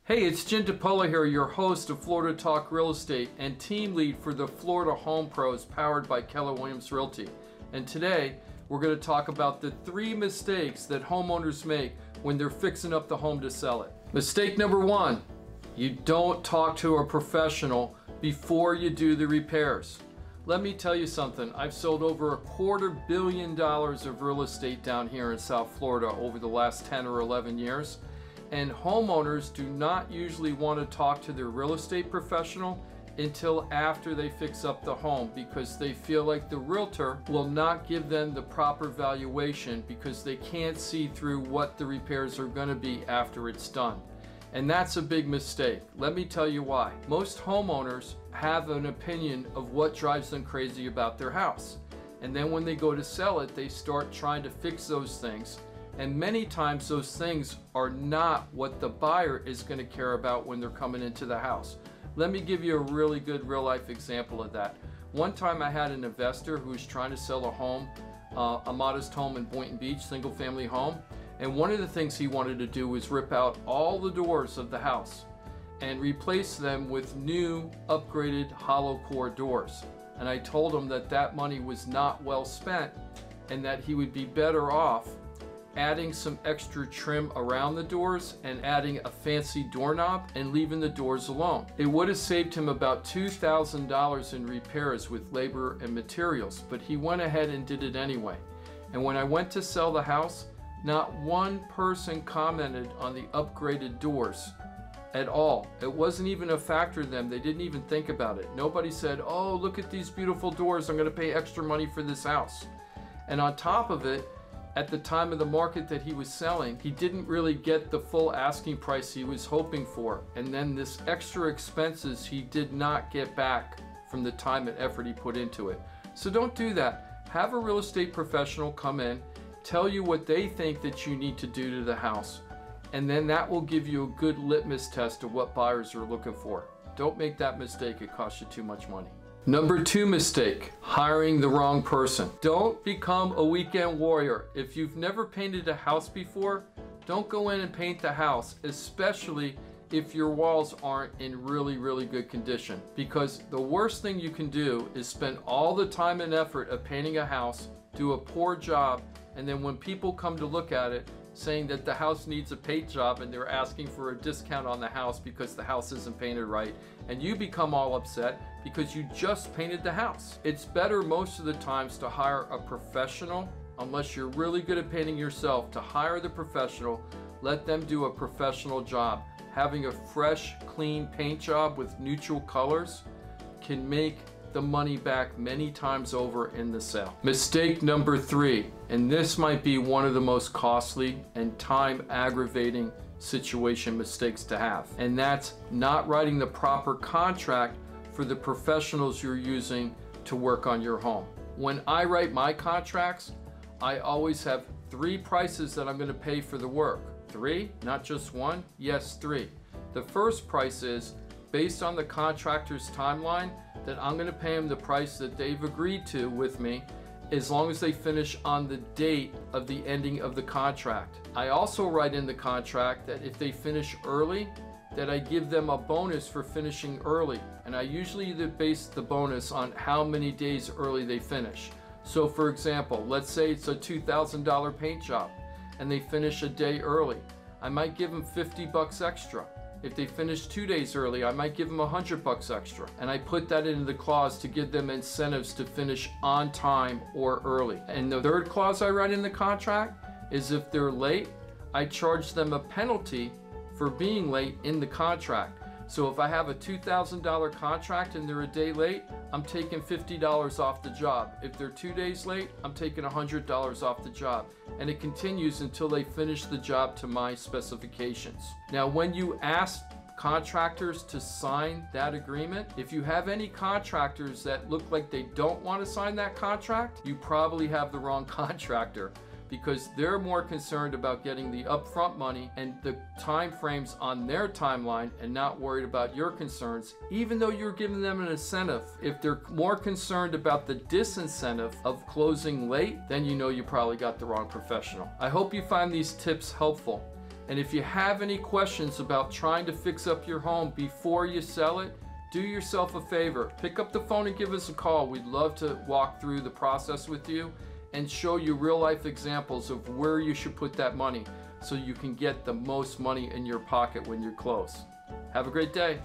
Hey, it's Jim DePola here, your host of Florida Talk Real Estate and team lead for the Florida Home Pros powered by Keller Williams Realty. And today, we're going to talk about the 3 mistakes that homeowners make when they're fixing up the home to sell it. Mistake number 1, you don't talk to a professional before you do the repairs. Let me tell you something, I've sold over $250 million of real estate down here in South Florida over the last 10 or 11 years. And homeowners do not usually want to talk to their real estate professional until after they fix up the home, because they feel like the realtor will not give them the proper valuation because they can't see through what the repairs are going to be after it's done. And that's a big mistake. Let me tell you why. Most homeowners have an opinion of what drives them crazy about their house. And then when they go to sell it, they start trying to fix those things. And many times those things are not what the buyer is going to care about when they're coming into the house. Let me give you a really good real life example of that. One time I had an investor who was trying to sell a home, a modest home in Boynton Beach, single family home. And one of the things he wanted to do was rip out all the doors of the house and replace them with new upgraded hollow core doors. And I told him that that money was not well spent and that he would be better off adding some extra trim around the doors and adding a fancy doorknob and leaving the doors alone. It would have saved him about $2,000 in repairs with labor and materials, but he went ahead and did it anyway. And when I went to sell the house, not one person commented on the upgraded doors at all. It wasn't even a factor to them. They didn't even think about it. Nobody said, oh, look at these beautiful doors, I'm going to pay extra money for this house. And on top of it, at the time of the market that he was selling, he didn't really get the full asking price he was hoping for. And then this extra expenses he did not get back from the time and effort he put into it. So don't do that. Have a real estate professional come in, tell you what they think that you need to do to the house, and then that will give you a good litmus test of what buyers are looking for. Don't make that mistake, it costs you too much money. Number 2 mistake, hiring the wrong person. Don't become a weekend warrior. If you've never painted a house before, don't go in and paint the house, especially if your walls aren't in really good condition. Because the worst thing you can do is spend all the time and effort of painting a house, do a poor job, and then when people come to look at it, saying that the house needs a paint job and they're asking for a discount on the house because the house isn't painted right, and you become all upset because you just painted the house. It's better most of the times to hire a professional, unless you're really good at painting yourself, to hire the professional, let them do a professional job. Having a fresh, clean paint job with neutral colors can make the money back many times over in the sale. Mistake number 3, and this might be one of the most costly and time aggravating situation mistakes to have, and that's not writing the proper contract for the professionals you're using to work on your home. When I write my contracts, I always have 3 prices that I'm going to pay for the work. 3, not just 1, yes 3. The first price is based on the contractor's timeline, that I'm going to pay them the price that they've agreed to with me, as long as they finish on the date of the ending of the contract. I also write in the contract that if they finish early, that I give them a bonus for finishing early. And I usually either base the bonus on how many days early they finish. So for example, let's say it's a $2,000 paint job and they finish a day early. I might give them $50 extra. If they finish 2 days early, I might give them $100 extra. And I put that into the clause to give them incentives to finish on time or early. And the third clause I write in the contract is if they're late, I charge them a penalty for being late in the contract. So if I have a $2,000 contract and they're a day late, I'm taking $50 off the job. If they're 2 days late, I'm taking $100 off the job. And it continues until they finish the job to my specifications. Now, when you ask contractors to sign that agreement, if you have any contractors that look like they don't want to sign that contract, you probably have the wrong contractor, because they're more concerned about getting the upfront money and the time frames on their timeline and not worried about your concerns, even though you're giving them an incentive. If they're more concerned about the disincentive of closing late, then you know you probably got the wrong professional. I hope you find these tips helpful. And if you have any questions about trying to fix up your home before you sell it, do yourself a favor. Pick up the phone and give us a call. We'd love to walk through the process with you and show you real life examples of where you should put that money so you can get the most money in your pocket when you're close. Have a great day.